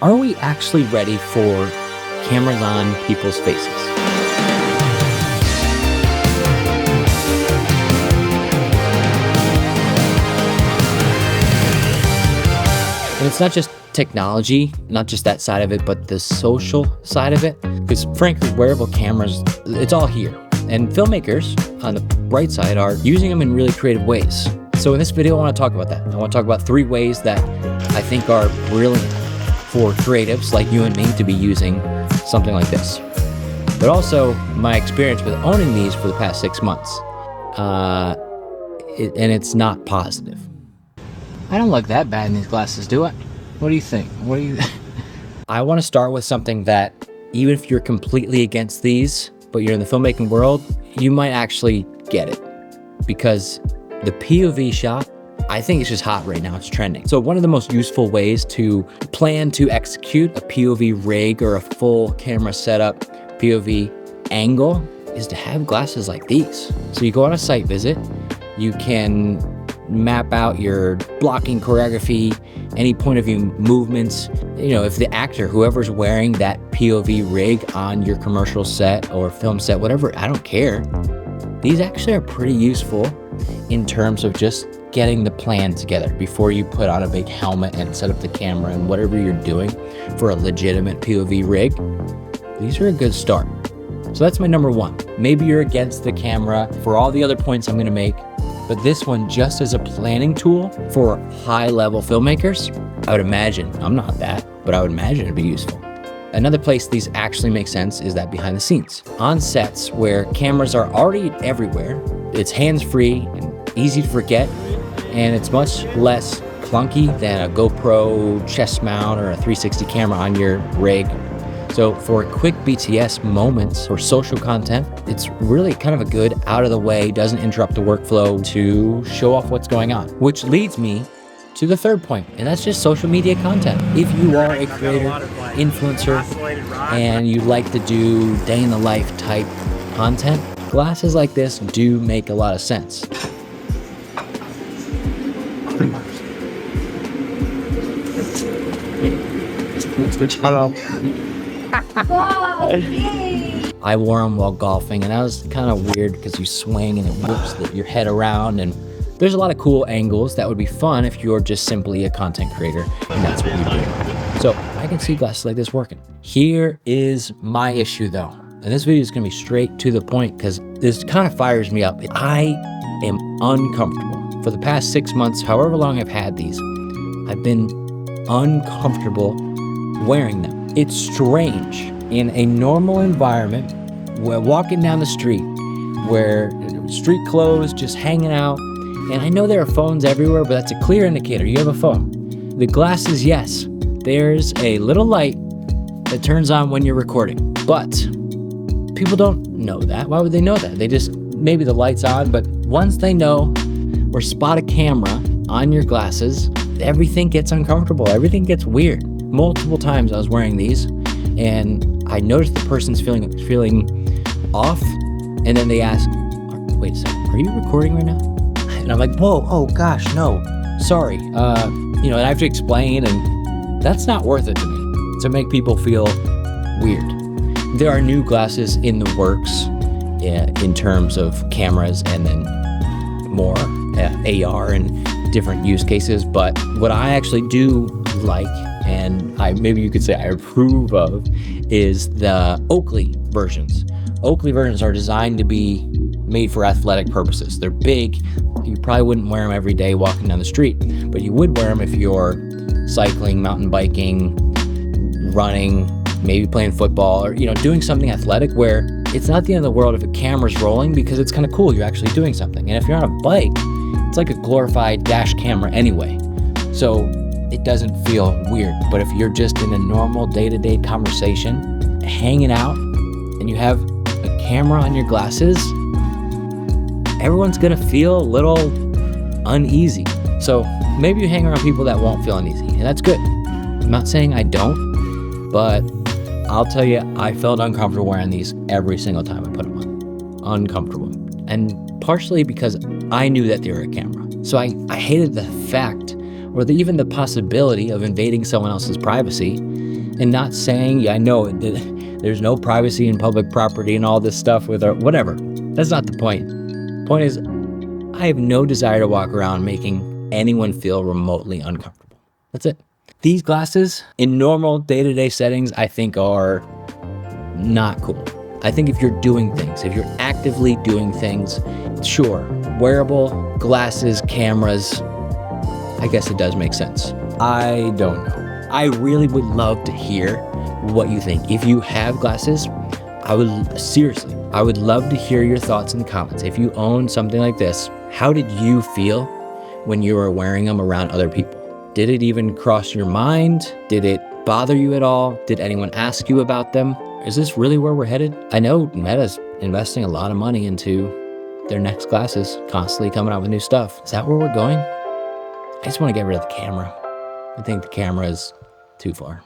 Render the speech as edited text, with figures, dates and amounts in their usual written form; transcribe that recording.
Are we actually ready for cameras on people's faces? And it's not just technology, not just that side of it, but the social side of it. Because frankly, wearable cameras, it's all here. And filmmakers, on the bright side, are using them in really creative ways. So in this video, I want to talk about that. I want to talk about 3 ways that I think are brilliant for creatives like you and me to be using something like this. But also my experience with owning these for the past 6 months. And it's not positive. I don't look that bad in these glasses, do I? What do you think? I want to start with something that, even if you're completely against these, but you're in the filmmaking world, you might actually get it. Because the POV shot, I think it's just hot right now, it's trending. So one of the most useful ways to plan to execute a POV rig or a full camera setup POV angle is to have glasses like these. So you go on a site visit, you can map out your blocking choreography, any point of view movements. You know, if the actor, whoever's wearing that POV rig on your commercial set or film set, whatever, I don't care. These actually are pretty useful in terms of just getting the plan together before you put on a big helmet and set up the camera and whatever you're doing for a legitimate POV rig. These are a good start. So that's my number 1. Maybe you're against the camera for all the other points I'm gonna make, but this one, just as a planning tool for high-level filmmakers, I would imagine, I'm not that, but I would imagine it'd be useful. Another place these actually make sense is that behind the scenes. On sets where cameras are already everywhere, it's hands-free and easy to forget, and it's much less clunky than a GoPro chest mount or a 360 camera on your rig. So for quick BTS moments or social content, it's really kind of a good out of the way, doesn't interrupt the workflow to show off what's going on. Which leads me to the 3rd point, and that's just social media content. If you are a creator, influencer, and you like to do day in the life type content, glasses like this do make a lot of sense. Hello. I wore them while golfing, and that was kind of weird because you swing and it whips your head around, and there's a lot of cool angles that would be fun if you're just simply a content creator and that's what you're doing. So I can see glasses like this working. Here is my issue though, and this video is gonna be straight to the point because this kind of fires me up. I am uncomfortable. For the past 6 months, however long I've had these, I've been uncomfortable wearing them. It's strange in a normal environment where walking down the street, where street clothes just hanging out, and I know there are phones everywhere, but that's a clear indicator you have a phone. The glasses, yes, there's a little light that turns on when you're recording, but people don't know that. Why would they know that? They just, maybe the light's on, but once they know or spot a camera on your glasses, everything gets uncomfortable, everything gets weird. Multiple times I was wearing these and I noticed the person's feeling off, and then they ask, wait a second, are you recording right now? And I'm like, whoa, oh gosh, no, sorry. And I have to explain, and that's not worth it to me, to make people feel weird. There are new glasses in the works in terms of cameras and then more AR and different use cases, but what I actually do like, and maybe you could say I approve of, is the Oakley versions. Oakley versions are designed to be made for athletic purposes. They're big. You probably wouldn't wear them every day walking down the street, but you would wear them if you're cycling, mountain biking, running, maybe playing football, or doing something athletic where it's not the end of the world if a camera's rolling, because it's kind of cool, you're actually doing something. And if you're on a bike, it's like a glorified dash camera anyway. So it doesn't feel weird. But if you're just in a normal day-to-day conversation, hanging out, and you have a camera on your glasses, everyone's gonna feel a little uneasy. So maybe you hang around people that won't feel uneasy, and that's good. I'm not saying I don't, but I'll tell you, I felt uncomfortable wearing these every single time I put them on. Uncomfortable. And partially because I knew that they were a camera. So I hated the fact, or even the possibility of invading someone else's privacy And not saying, yeah, I know there's no privacy in public property and all this stuff with our whatever. That's not the point. Point is, I have no desire to walk around making anyone feel remotely uncomfortable. That's it. These glasses in normal day-to-day settings, I think are not cool. I think if you're doing things, if you're actively doing things, sure, wearable glasses, cameras, I guess it does make sense. I don't know. I really would love to hear what you think. If you have glasses, I would love to hear your thoughts in the comments. If you own something like this, how did you feel when you were wearing them around other people? Did it even cross your mind? Did it bother you at all? Did anyone ask you about them? Is this really where we're headed? I know Meta's investing a lot of money into their next glasses, constantly coming out with new stuff. Is that where we're going? I just want to get rid of the camera. I think the camera is too far.